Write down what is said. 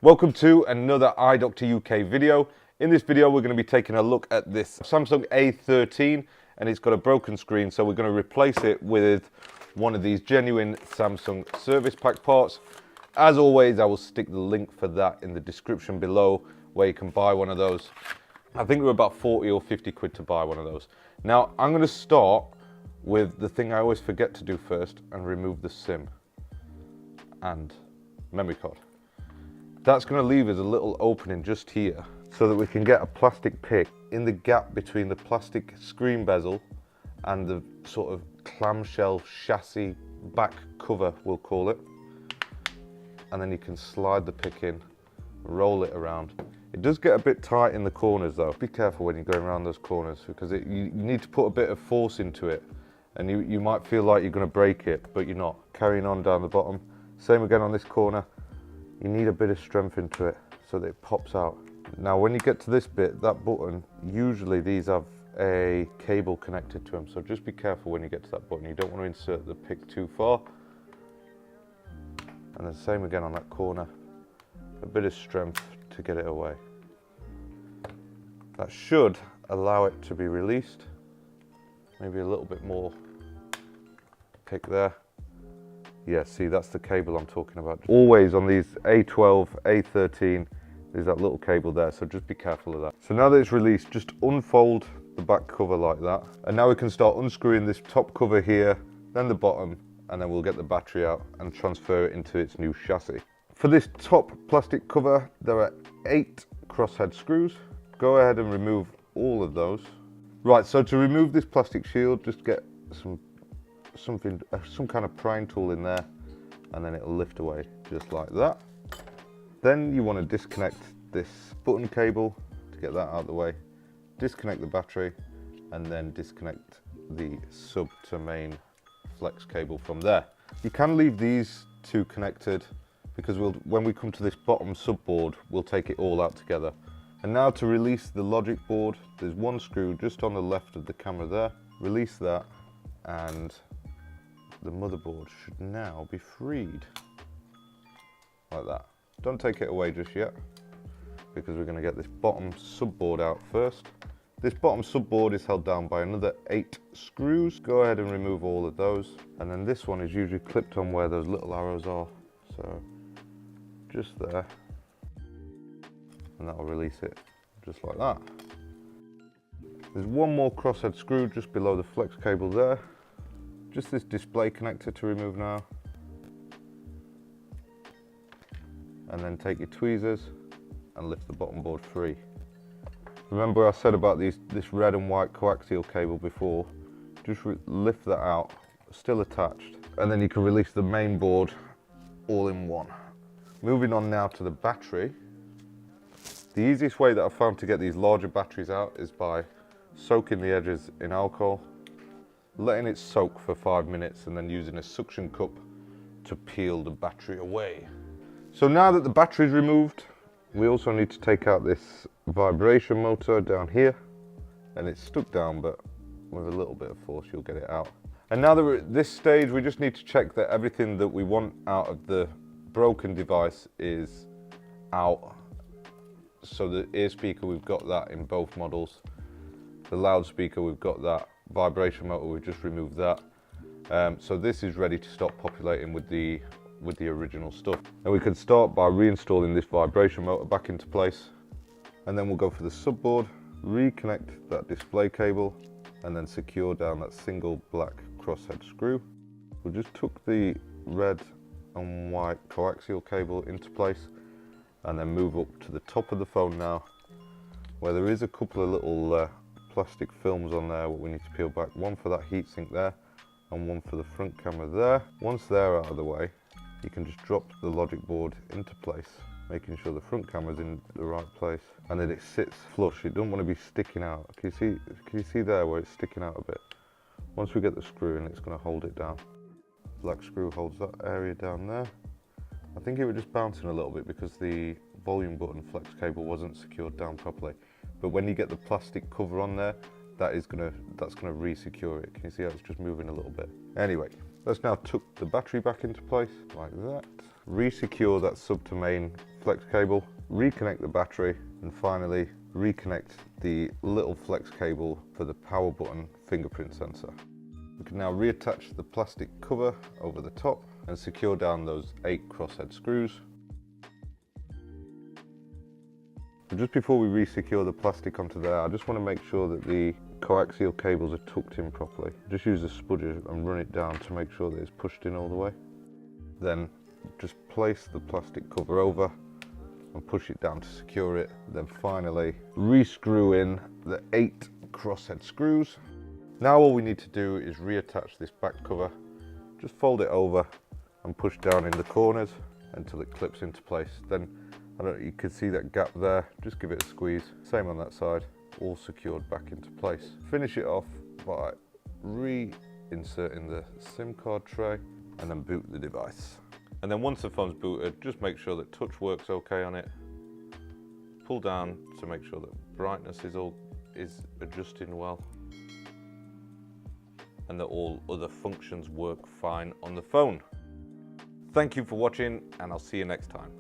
Welcome to another iDoctor UK video. In this video we're going to be taking a look at this Samsung A13 and it's got a broken screen, so we're going to replace it with one of these genuine Samsung service pack parts. As always, I will stick the link for that in the description below where you can buy one of those. I think they're about 40 or 50 quid to buy one of those. Now I'm going to start with the thing I always forget to do first and remove the SIM and memory card. That's going to leave us a little opening just here so that we can get a plastic pick in the gap between the plastic screen bezel and the sort of clamshell chassis back cover, we'll call it. And then you can slide the pick in, roll it around. It does get a bit tight in the corners though. Be careful when you're going around those corners because you need to put a bit of force into it and you might feel like you're going to break it, but you're not. Carrying on down the bottom. Same again on this corner. You need a bit of strength into it so that it pops out. Now when you get to this bit, that button, usually these have a cable connected to them, so just be careful when you get to that button. You don't want to insert the pick too far. And then same again on that corner, a bit of strength to get it away. That should allow it to be released. Maybe a little bit more pick there. Yeah, see, that's the cable I'm talking about. Always on these A12, A13, there's that little cable there, so just be careful of that. So now that it's released, just unfold the back cover like that. And now we can start unscrewing this top cover here, then the bottom, and then we'll get the battery out and transfer it into its new chassis. For this top plastic cover, there are 8 crosshead screws. Go ahead and remove all of those. Right, so to remove this plastic shield, just get some kind of prying tool in there and then it'll lift away just like that. Then you want to disconnect this button cable to get that out of the way, disconnect the battery and then disconnect the sub to main flex cable from there. You can leave these two connected because when we come to this bottom sub board we'll take it all out together. And now to release the logic board, there's one screw just on the left of the camera there. Release that and the motherboard should now be freed, like that. Don't take it away just yet, because we're going to get this bottom subboard out first. This bottom subboard is held down by another 8 screws. Go ahead and remove all of those. And then this one is usually clipped on where those little arrows are, so just there. And that will release it, just like that. There's one more crosshead screw just below the flex cable there. Just this display connector to remove now. And then take your tweezers and lift the bottom board free. Remember I said about this red and white coaxial cable before? Just lift that out, still attached. And then you can release the main board all in one. Moving on now to the battery. The easiest way that I've found to get these larger batteries out is by soaking the edges in alcohol, letting it soak for 5 minutes and then using a suction cup to peel the battery away. So now that the battery is removed, we also need to take out this vibration motor down here, and it's stuck down, but with a little bit of force you'll get it out. And now that we're at this stage, we just need to check that everything that we want out of the broken device is out. So the ear speaker, we've got that in both models. The loudspeaker, we've got that. Vibration motor, we've just removed that. So this is ready to start populating with the original stuff. And we can start by reinstalling this vibration motor back into place. And then we'll go for the subboard, reconnect that display cable, and then secure down that single black crosshead screw. We just took the red and white coaxial cable into place, and then move up to the top of the phone now, where there is a couple of little plastic films on there what we need to peel back. One for that heatsink there and one for the front camera there. Once they're out of the way, you can just drop the logic board into place, making sure the front camera's in the right place and that it sits flush. It don't want to be sticking out. Can you see there where it's sticking out a bit? Once we get the screw in, it's going to hold it down. Black screw holds that area down there. I think it was just bouncing a little bit because the volume button flex cable wasn't secured down properly. But when you get the plastic cover on there, that's gonna re-secure it. Can you see how it's just moving a little bit? Anyway, let's now tuck the battery back into place like that. Re-secure that sub to main flex cable, reconnect the battery, and finally reconnect the little flex cable for the power button fingerprint sensor. We can now reattach the plastic cover over the top and secure down those 8 crosshead screws. And just before we re-secure the plastic onto there, I just want to make sure that the coaxial cables are tucked in properly. Just use a spudger and run it down to make sure that it's pushed in all the way. Then just place the plastic cover over and push it down to secure it. Then finally re-screw in the 8 crosshead screws. Now all we need to do is reattach this back cover. Just fold it over and push down in the corners until it clips into place. Then you can see that gap there, just give it a squeeze. Same on that side, all secured back into place. Finish it off by re-inserting the SIM card tray and then boot the device. And then once the phone's booted, just make sure that touch works okay on it. Pull down to make sure that brightness is adjusting well, and that all other functions work fine on the phone. Thank you for watching, and I'll see you next time.